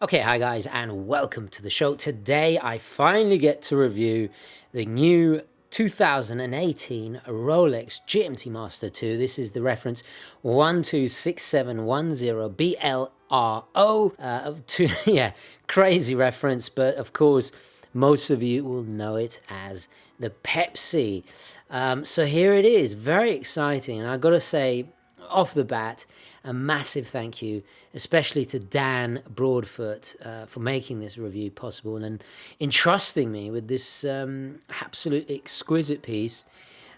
Okay, hi guys, and welcome to the show. Today I finally get to review the new 2018 Rolex GMT Master II. This is the reference 126710 BLRO. Yeah, crazy reference, but of course most of you will know it as the Pepsi. So here it is, very exciting, and I gotta say, off the bat, a massive thank you, especially to Dan Broadfoot for making this review possible and entrusting me with this absolutely exquisite piece.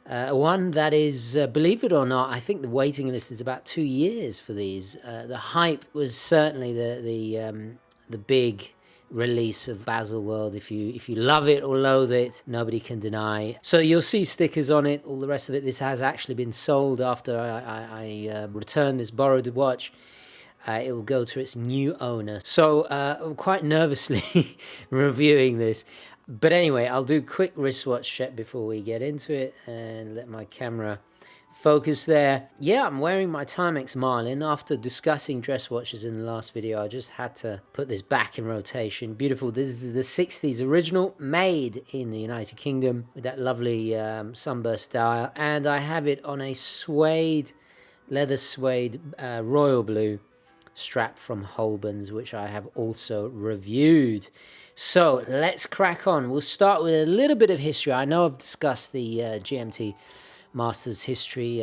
One that is, believe it or not, I think the waiting list is about 2 years for these. The hype was certainly the big release of Baselworld. If you love it or loathe it, nobody can deny. So you'll see stickers on it, all the rest of it. This has actually been sold after I returned this borrowed watch. It will go to its new owner. So I'm quite nervously reviewing this. But anyway, I'll do a quick wristwatch check before we get into it and let my camera focus there. Yeah, I'm wearing my Timex Marlin. After discussing dress watches in the last video, I just had to put this back in rotation. Beautiful. This is the 60s original, made in the United Kingdom with that lovely sunburst dial. And I have it on a leather suede royal blue strap from Holbens, which I have also reviewed. So let's crack on. We'll start with a little bit of history. I know I've discussed the GMT Master's history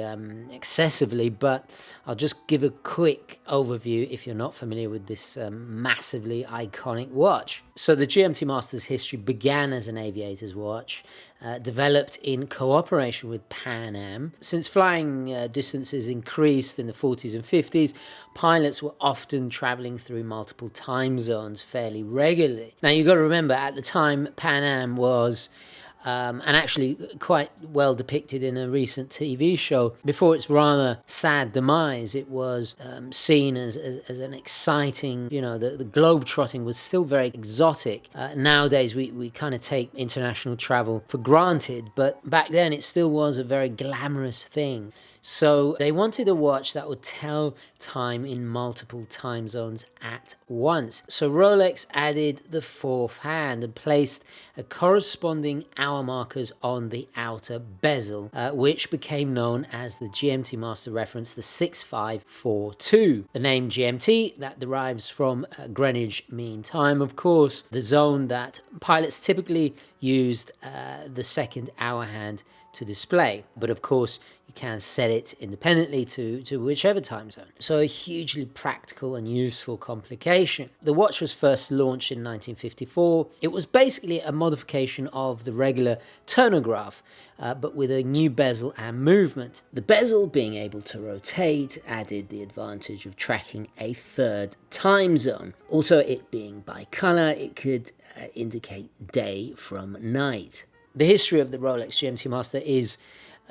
excessively, but I'll just give a quick overview if you're not familiar with this massively iconic watch. So the GMT Master's history began as an aviator's watch, developed in cooperation with Pan Am. Since flying distances increased in the 40s and 50s, pilots were often traveling through multiple time zones fairly regularly. Now you've got to remember, at the time, Pan Am was and actually quite well depicted in a recent TV show. Before its rather sad demise, it was seen as an exciting, the globe-trotting was still very exotic. Nowadays, we kind of take international travel for granted, but back then it still was a very glamorous thing. So they wanted a watch that would tell time in multiple time zones at once. So Rolex added the fourth hand and placed a corresponding hour markers on the outer bezel, which became known as the GMT Master reference, the 6542. The name GMT, that derives from Greenwich Mean Time, of course, the zone that pilots typically used the second hour hand to display. But of course, you can set it independently to whichever time zone. So a hugely practical and useful complication. The watch was first launched in 1954. It was basically a modification of the regular turnograph, but with a new bezel and movement. The bezel, being able to rotate, added the advantage of tracking a third time zone. Also, it being bicolor, it could indicate day from night. The history of the Rolex GMT Master is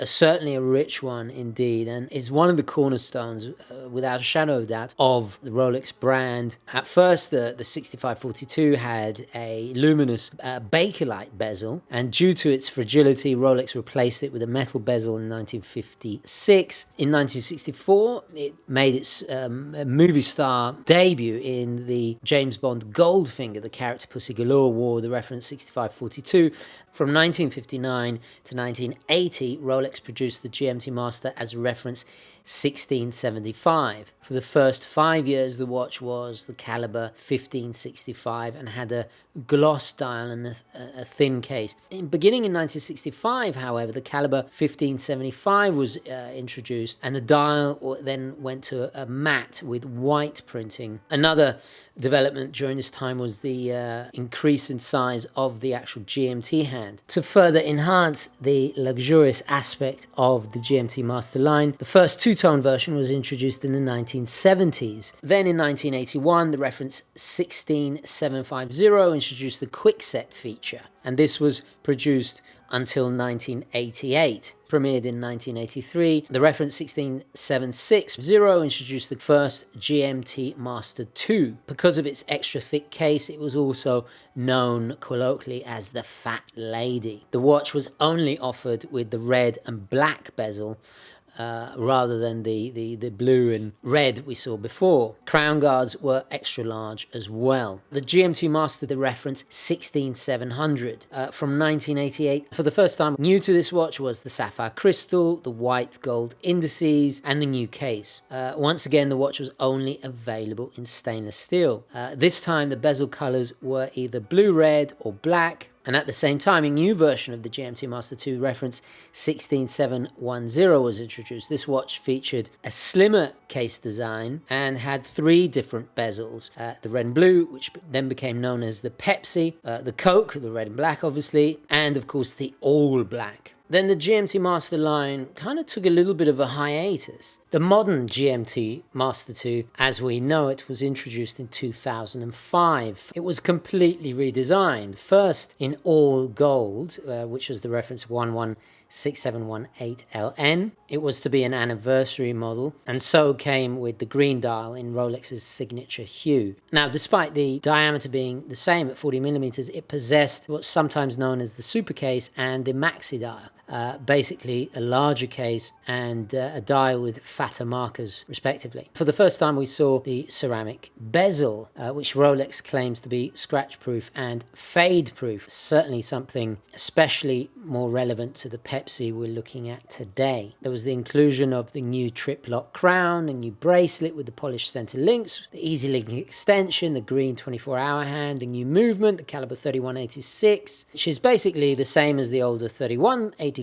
certainly a rich one indeed, and is one of the cornerstones, without a shadow of doubt, of the Rolex brand. At first, the 6542 had a luminous Bakelite bezel, and due to its fragility, Rolex replaced it with a metal bezel in 1956. In 1964, it made its movie star debut in the James Bond Goldfinger. The character Pussy Galore wore the reference 6542. From 1959 to 1980, Rolex produced the GMT Master as a reference 1675. For the first 5 years, the watch was the caliber 1565 and had a gloss dial and a thin case. Beginning in 1965, however, the caliber 1575 was introduced, and the dial then went to a matte with white printing. Another development during this time was the increase in size of the actual GMT hand. To further enhance the luxurious aspect of the GMT Master line, the first two-tone version was introduced in the 1970s. Then in 1981, the reference 16750 introduced the quick set feature, and this was produced until 1988. Premiered in 1983, the reference 16760 introduced the first GMT Master II. Because of its extra thick case, it was also known colloquially as the Fat Lady. The watch was only offered with the red and black bezel, rather than the blue and red we saw before. Crown guards were extra large as well. The GMT Master, the reference 16700 from 1988. For the first time, new to this watch was the sapphire crystal, the white gold indices, and the new case. Once again, the watch was only available in stainless steel. This time, the bezel colors were either blue, red, or black. And at the same time, a new version of the GMT Master II reference 16710 was introduced. This watch featured a slimmer case design and had 3 different bezels. The red and blue, which then became known as the Pepsi, the Coke, the red and black obviously, and of course the all black. Then the GMT Master line kind of took a little bit of a hiatus. The modern GMT Master II, as we know it, was introduced in 2005. It was completely redesigned, first in all gold, which was the reference 116718LN. It was to be an anniversary model, and so came with the green dial in Rolex's signature hue. Now, despite the diameter being the same at 40 millimeters, it possessed what's sometimes known as the super case and the maxi dial. Basically a larger case and a dial with fatter markers respectively. For the first time we saw the ceramic bezel, which Rolex claims to be scratch proof and fade proof. Certainly something especially more relevant to the Pepsi we're looking at today. There was the inclusion of the new trip lock crown, a new bracelet with the polished center links, the easy link extension, the green 24-hour hand, the new movement, the caliber 3186, which is basically the same as the older 3185,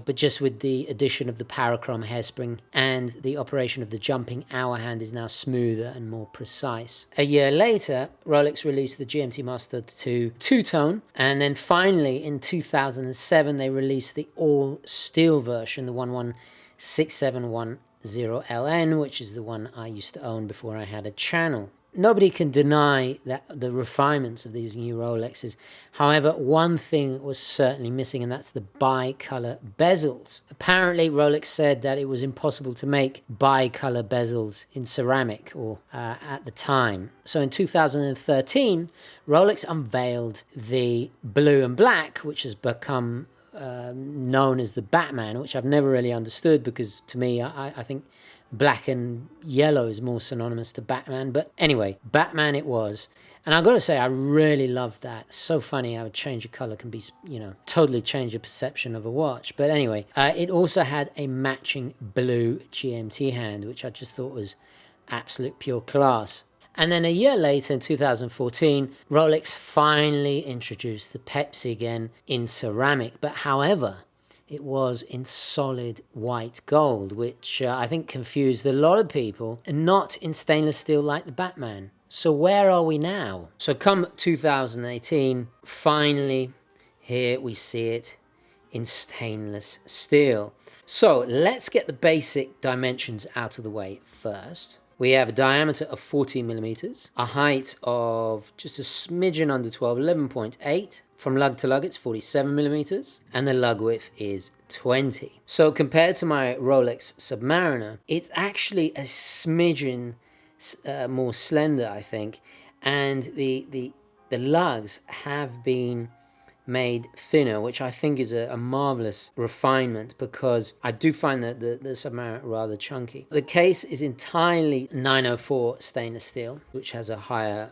but just with the addition of the parachrome hairspring, and the operation of the jumping hour hand is now smoother and more precise. A year later, Rolex released the GMT Master II two-tone, and then finally in 2007 they released the all-steel version, the 116710LN, which is the one I used to own before I had a channel. Nobody can deny that the refinements of these new Rolexes. However, one thing was certainly missing, and that's the bi-color bezels. Apparently, Rolex said that it was impossible to make bi-color bezels in ceramic or at the time. So in 2013, Rolex unveiled the blue and black, which has become known as the Batman, which I've never really understood, because to me, I think black and yellow is more synonymous to Batman. But anyway, Batman it was. And I've got to say, I really love that. So funny how a change of color can be, totally change the perception of a watch. But anyway, it also had a matching blue GMT hand, which I just thought was absolute pure class. And then a year later, in 2014, Rolex finally introduced the Pepsi again in ceramic. But however, it was in solid white gold, which I think confused a lot of people, and not in stainless steel like the Batman. So where are we now? So come 2018, finally, here we see it in stainless steel. So let's get the basic dimensions out of the way first. We have a diameter of 14 millimeters, a height of just a smidgen under 12, 11.8. From lug to lug, it's 47 millimeters, and the lug width is 20. So compared to my Rolex Submariner, it's actually a smidgen more slender, I think, and the lugs have been made thinner, which I think is a marvelous refinement, because I do find that the Submariner rather chunky. The case is entirely 904 stainless steel, which has a higher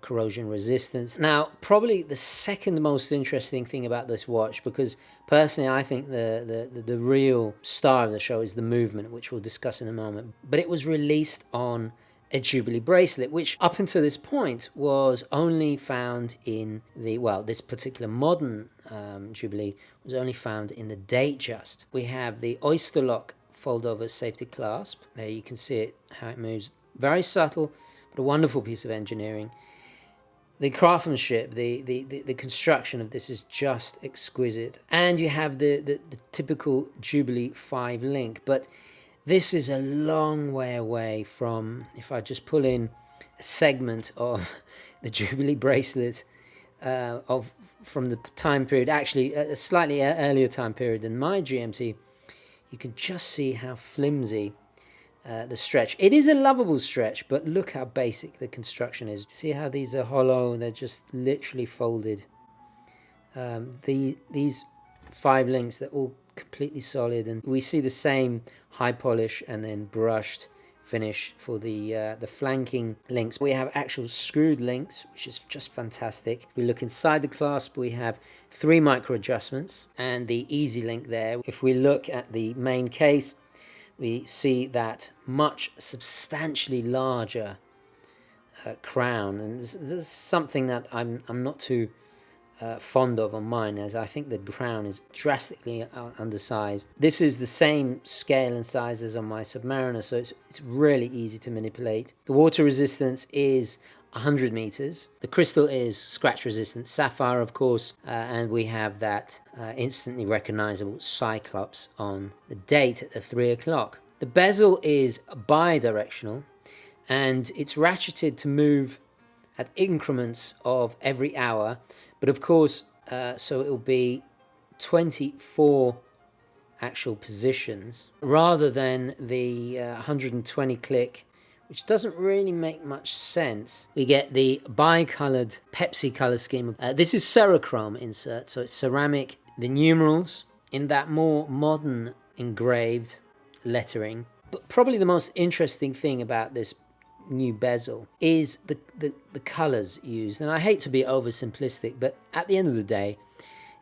corrosion resistance. Now, probably the second most interesting thing about this watch, because personally I think the real star of the show is the movement, which we'll discuss in a moment. But it was released on a Jubilee bracelet, which up until this point was only found in the, this particular modern Jubilee was only found in the Datejust. We have the Oyster Lock fold-over safety clasp. There you can see it, how it moves. Very subtle, but a wonderful piece of engineering. The craftsmanship, the construction of this is just exquisite. And you have the typical Jubilee 5 link, but this is a long way away from, if I just pull in a segment of the Jubilee bracelet from the time period, actually a slightly earlier time period than my GMT, you can just see how flimsy the stretch. It is a lovable stretch, but look how basic the construction is. See how these are hollow, they're just literally folded. These 5 links, they're all completely solid, and we see the same high polish and then brushed finish for the flanking links. We have actual screwed links, which is just fantastic. We look inside the clasp, we have 3 micro adjustments and the easy link there. If we look at the main case, we see that much substantially larger crown, and this is something that I'm not too fond of on mine, as I think the crown is drastically undersized. This is the same scale and size as on my Submariner, so it's really easy to manipulate. The water resistance is 100 meters. The crystal is scratch resistant sapphire, of course, and we have that instantly recognizable cyclops on the date at 3 o'clock. The bezel is bi-directional, and it's ratcheted to move at increments of every hour, but of course, so it will be 24 actual positions rather than the 120 click, which doesn't really make much sense. We get the bi-colored Pepsi color scheme. This is Cerachrome insert, so it's ceramic. The numerals in that more modern engraved lettering. But probably the most interesting thing about this new bezel is the colors used, and I hate to be oversimplistic, but at the end of the day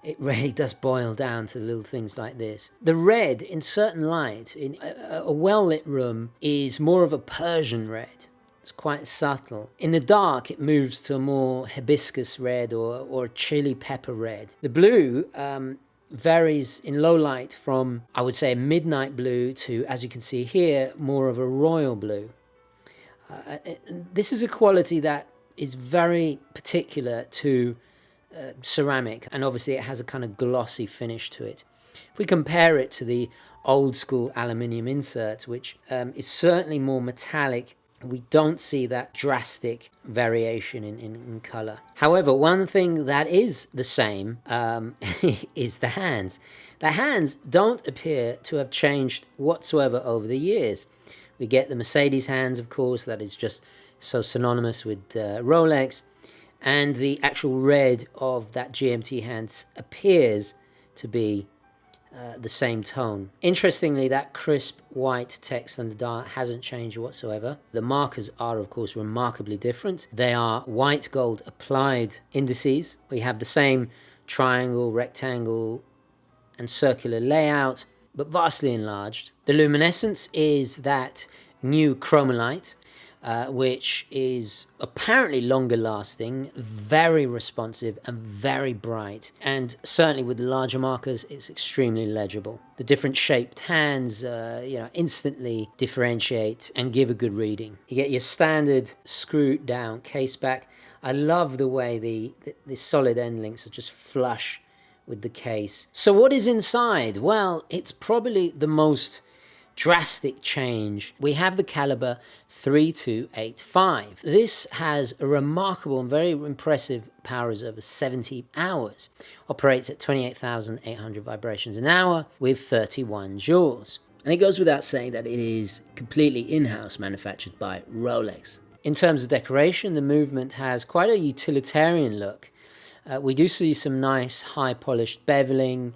it really does boil down to little things like this. The red in certain light in a well-lit room is more of a Persian red. It's quite subtle. In the dark it moves to a more hibiscus red or a chili pepper red. The blue varies in low light from, I would say, a midnight blue to, as you can see here, more of a royal blue. This is a quality that is very particular to ceramic, and obviously it has a kind of glossy finish to it. If we compare it to the old school aluminium insert, which is certainly more metallic, we don't see that drastic variation in color. However, one thing that is the same is the hands. The hands don't appear to have changed whatsoever over the years. We get the Mercedes hands, of course, that is just so synonymous with Rolex, and the actual red of that GMT hands appears to be the same tone. Interestingly, that crisp white text on the dial hasn't changed whatsoever. The markers are, of course, remarkably different. They are white gold applied indices. We have the same triangle, rectangle, and circular layout, but vastly enlarged. The luminescence is that new chromolite, which is apparently longer lasting, very responsive and very bright, and certainly with the larger markers it's extremely legible. The different shaped hands instantly differentiate and give a good reading. You get your standard screwed down case back. I love the way the solid end links are just flush with the case. So what is inside? Well, it's probably the most drastic change. We have the caliber 3285. This has a remarkable and very impressive power reserve of 70 hours. Operates at 28,800 vibrations an hour with 31 joules. And it goes without saying that it is completely in-house manufactured by Rolex. In terms of decoration, the movement has quite a utilitarian look. We do see some nice high polished beveling,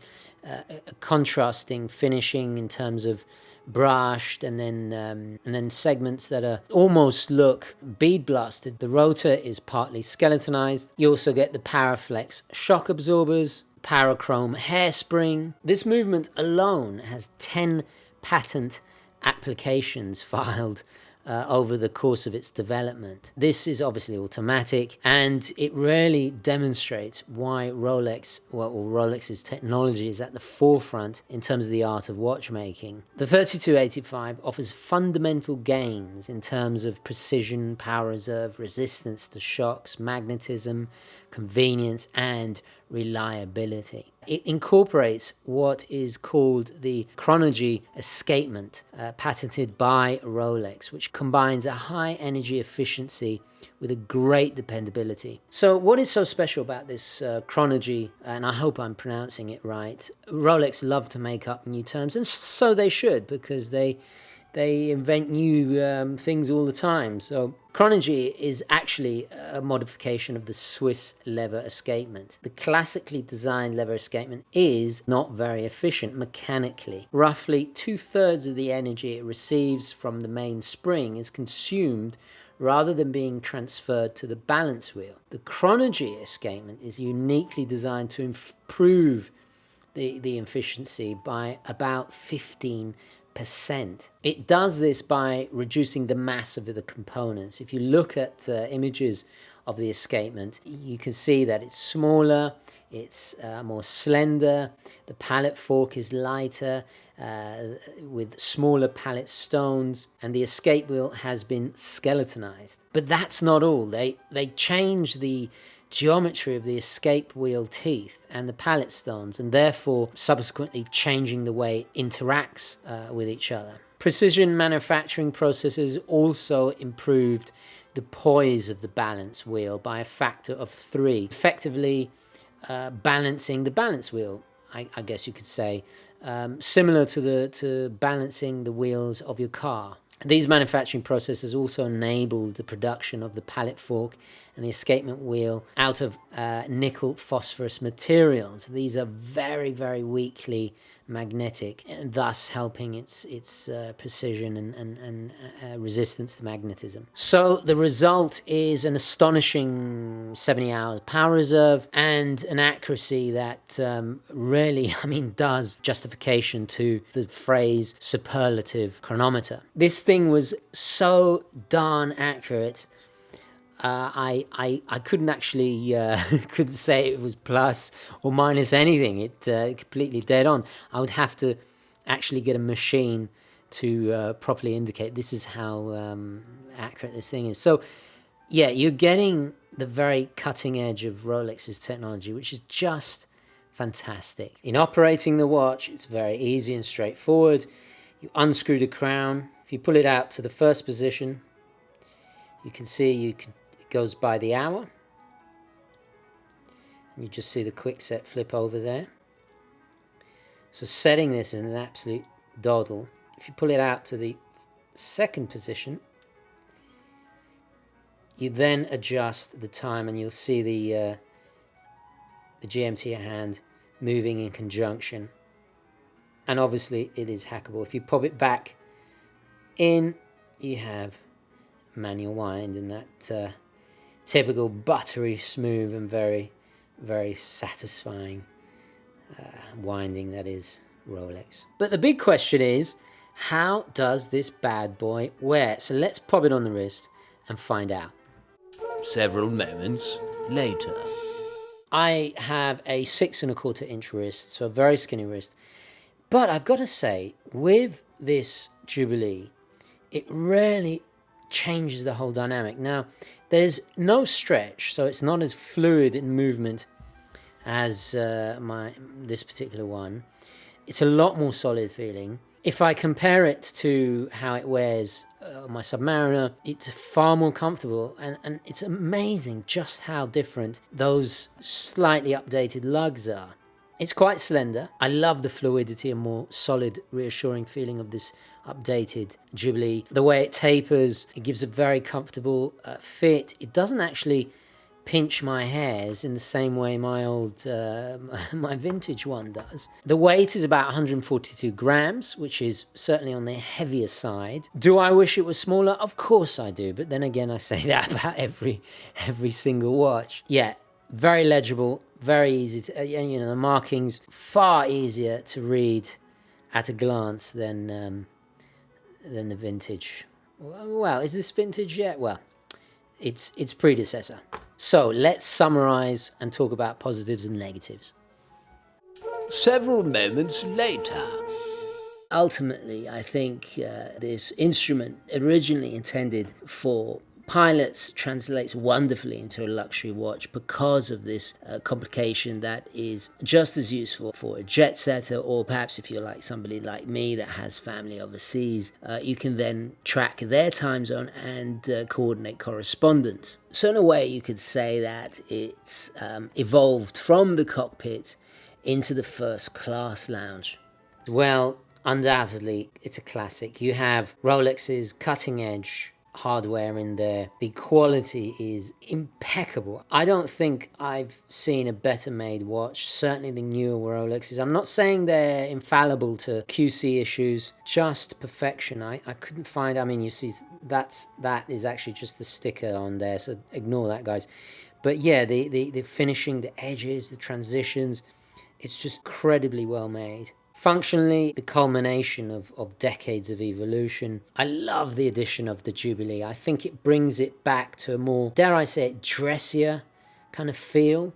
contrasting finishing in terms of brushed, and then segments that are almost look bead blasted. The rotor is partly skeletonized. You also get the Paraflex shock absorbers, Parachrome hairspring. This movement alone has 10 patent applications filed over the course of its development. This is obviously automatic, and it really demonstrates why Rolex's technology is at the forefront in terms of the art of watchmaking. The 3285 offers fundamental gains in terms of precision, power reserve, resistance to shocks, magnetism, convenience, and reliability. It incorporates what is called the chronology escapement, patented by Rolex, which combines a high energy efficiency with a great dependability. So what is so special about this chronology, and I hope I'm pronouncing it right? Rolex love to make up new terms, and so they should, because they they invent new things all the time. So chronology is actually a modification of the Swiss lever escapement. The classically designed lever escapement is not very efficient mechanically. Roughly 2/3 of the energy it receives from the main spring is consumed rather than being transferred to the balance wheel. The chronology escapement is uniquely designed to improve the efficiency by about 15%. It does this by reducing the mass of the components. If you look at images of the escapement, you can see that it's smaller, it's more slender, the pallet fork is lighter, with smaller pallet stones, and the escape wheel has been skeletonized. But that's not all. They change the geometry of the escape wheel teeth and the pallet stones, and therefore subsequently changing the way it interacts with each other. Precision manufacturing processes also improved the poise of the balance wheel by a factor of 3, effectively balancing the balance wheel, I guess you could say, similar to balancing the wheels of your car. These manufacturing processes also enabled the production of the pallet fork and the escapement wheel out of nickel phosphorus materials. These are very, very weakly magnetic, and thus helping its precision and resistance to magnetism. So the result is an astonishing 70 hours power reserve and an accuracy that really, does justification to the phrase superlative chronometer. This thing was so darn accurate. I couldn't actually couldn't say it was plus or minus anything. It completely dead on. I would have to actually get a machine to properly indicate this is how accurate this thing is. So yeah, you're getting the very cutting edge of Rolex's technology, which is just fantastic. In operating the watch, it's very easy and straightforward. You unscrew the crown. If you pull it out to the first position, you can see it goes by the hour. And you just see the quick set flip over there. So setting this is an absolute doddle. If you pull it out to the second position, you then adjust the time and you'll see the GMT hand moving in conjunction. And obviously it is hackable. If you pop it back in, you have manual wind, and that typical buttery smooth and very, very satisfying winding that is Rolex. But the big question is, how does this bad boy wear? So let's pop it on the wrist and find out. Several moments later. I have a 6¼ inch wrist, so a very skinny wrist. But I've got to say, with this Jubilee, it really changes the whole dynamic. Now, there's no stretch, so it's not as fluid in movement as this particular one. It's a lot more solid feeling. If I compare it to how it wears my Submariner, it's far more comfortable, and it's amazing just how different those slightly updated lugs are. It's quite slender. I love the fluidity and more solid, reassuring feeling of this updated Jubilee. The way it tapers, it gives a very comfortable fit. It doesn't actually pinch my hairs in the same way my old, my vintage one does. The weight is about 142 grams, which is certainly on the heavier side. Do I wish it was smaller? Of course I do, but then again, I say that about every single watch. Yeah, very legible, very easy to, the markings far easier to read at a glance than the vintage. Well, is this vintage yet? Well, it's predecessor. So let's summarize and talk about positives and negatives. Several moments later. Ultimately, I think this instrument, originally intended for pilots, translates wonderfully into a luxury watch because of this complication that is just as useful for a jet setter, or perhaps if you're like somebody like me that has family overseas, you can then track their time zone and coordinate correspondence. So in a way, you could say that it's evolved from the cockpit into the first class lounge. Well, undoubtedly, it's a classic. You have Rolex's cutting edge hardware in there. The quality is impeccable. I don't think I've seen a better made watch, certainly the newer Rolexes. I'm not saying they're infallible to QC issues, just perfection. I couldn't find, I mean, you see, that is actually just the sticker on there, so ignore that, guys. But yeah, the finishing, the edges, the transitions, it's just incredibly well made. Functionally, the culmination of decades of evolution. I love the addition of the Jubilee. I think it brings it back to a more, dare I say it, dressier kind of feel.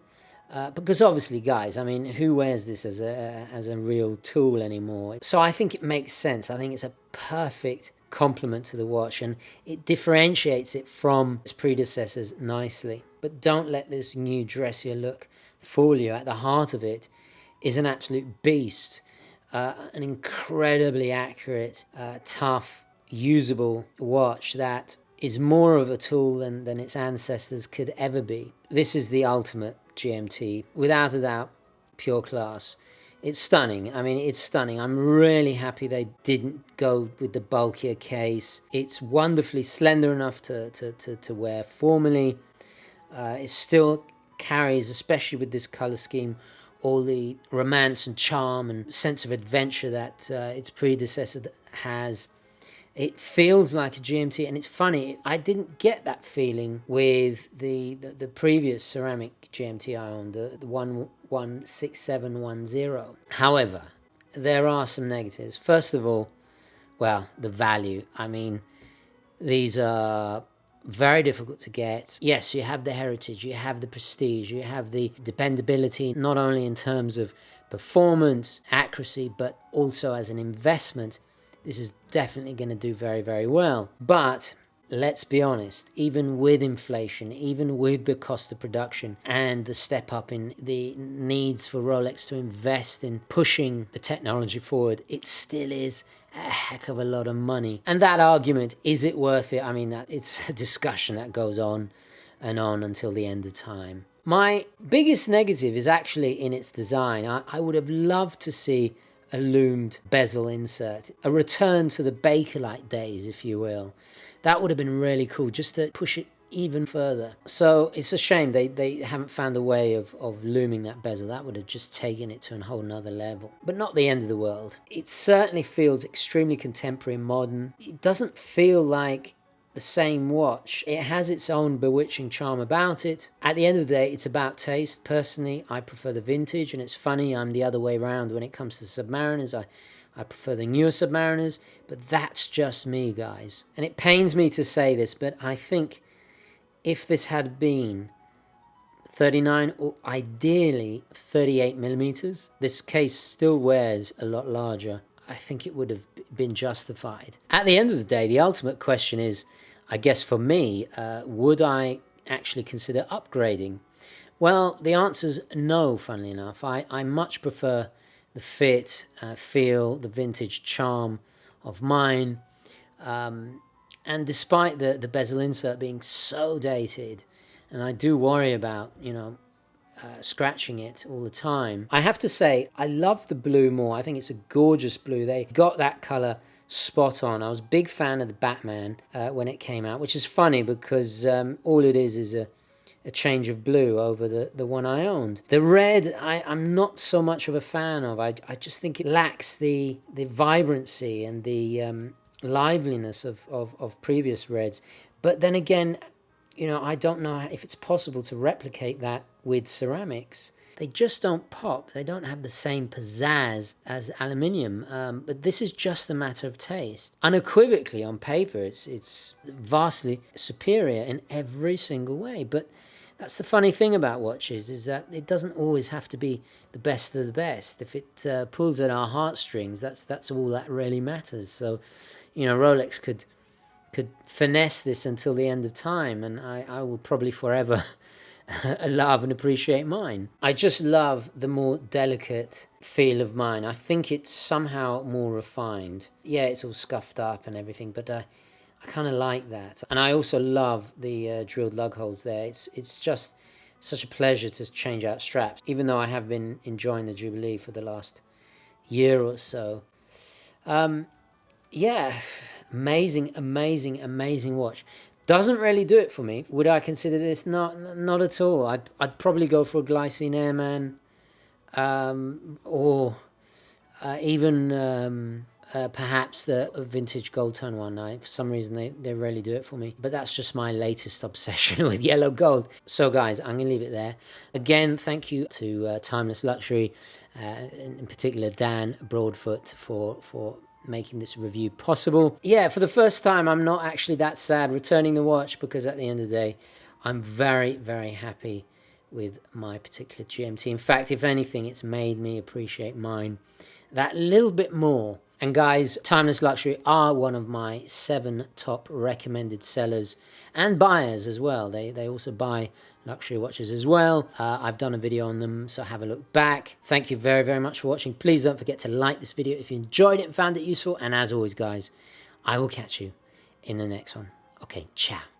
Because obviously, guys, I mean, who wears this as a real tool anymore? So I think it makes sense. I think it's a perfect complement to the watch, and it differentiates it from its predecessors nicely. But don't let this new dressier look fool you. At the heart of it is an absolute beast. An incredibly accurate, tough, usable watch that is more of a tool than its ancestors could ever be. This is the ultimate GMT, without a doubt, pure class. It's stunning. I mean, it's stunning. I'm really happy they didn't go with the bulkier case. It's wonderfully slender enough to wear formally. It still carries, especially with this color scheme, all the romance and charm and sense of adventure that its predecessor has. It feels like a GMT, and it's funny, I didn't get that feeling with the previous ceramic GMT I owned, the 116710. However, there are some negatives. First of all, well, the value. I mean, these are very difficult to get. Yes, you have the heritage, you have the prestige, you have the dependability, not only in terms of performance, accuracy, but also as an investment. This is definitely going to do very, very well. But let's be honest, even with inflation, even with the cost of production and the step up in the needs for Rolex to invest in pushing the technology forward, it still is a heck of a lot of money. And that argument, is it worth it? I mean, it's a discussion that goes on and on until the end of time. My biggest negative is actually in its design. I would have loved to see a loomed bezel insert, a return to the Bakelite days, if you will. That would have been really cool, just to push it even further. So it's a shame they haven't found a way of looming that bezel. That would have just taken it to a whole nother level. But not the end of the world. It certainly feels extremely contemporary and modern. It doesn't feel like the same watch. It has its own bewitching charm about it. At the end of the day, it's about taste. Personally, I prefer the vintage, and it's funny, I'm the other way around when it comes to Submariners. I prefer the newer Submariners, but that's just me, guys. And it pains me to say this, but I think if this had been 39 or ideally 38 millimeters, this case still wears a lot larger. I think it would have been justified. At the end of the day, the ultimate question is, I guess for me, would I actually consider upgrading? Well, the answer is no, funnily enough. I much prefer the fit, feel, the vintage charm of mine. And despite the bezel insert being so dated, and I do worry about, scratching it all the time, I have to say, I love the blue more. I think it's a gorgeous blue. They got that color spot on. I was a big fan of the Batman when it came out, which is funny because all it is a change of blue over the one I owned. The red, I'm not so much of a fan of. I just think it lacks the vibrancy and the liveliness of previous reds. But then again, I don't know if it's possible to replicate that with ceramics. They just don't pop. They don't have the same pizzazz as aluminium. But this is just a matter of taste. Unequivocally, on paper, it's vastly superior in every single way. But that's the funny thing about watches, is that it doesn't always have to be the best of the best. If it pulls at our heartstrings, that's all that really matters. So, Rolex could finesse this until the end of time, and I will probably forever love and appreciate mine. I just love the more delicate feel of mine. I think it's somehow more refined. Yeah, it's all scuffed up and everything, but I kind of like that. And I also love the drilled lug holes there. It's just such a pleasure to change out straps, even though I have been enjoying the Jubilee for the last year or so. Yeah, amazing, amazing, amazing watch. Doesn't really do it for me. Would I consider this? Not at all. I'd probably go for a Glycine Airman, or even perhaps the vintage gold tone one. For some reason they rarely do it for me, but that's just my latest obsession with yellow gold. So guys, I'm gonna leave it there. Again, thank you to Timeless Luxury, in particular Dan Broadfoot, for making this review possible. Yeah, for the first time I'm not actually that sad returning the watch, because at the end of the day I'm very, very happy with my particular GMT. In fact, if anything, it's made me appreciate mine that little bit more. And guys, Timeless Luxury are one of my 7 top recommended sellers and buyers as well. They also buy luxury watches as well. I've done a video on them, so have a look back. Thank you very, very much for watching. Please don't forget to like this video if you enjoyed it and found it useful. And as always, guys, I will catch you in the next one. Okay, ciao.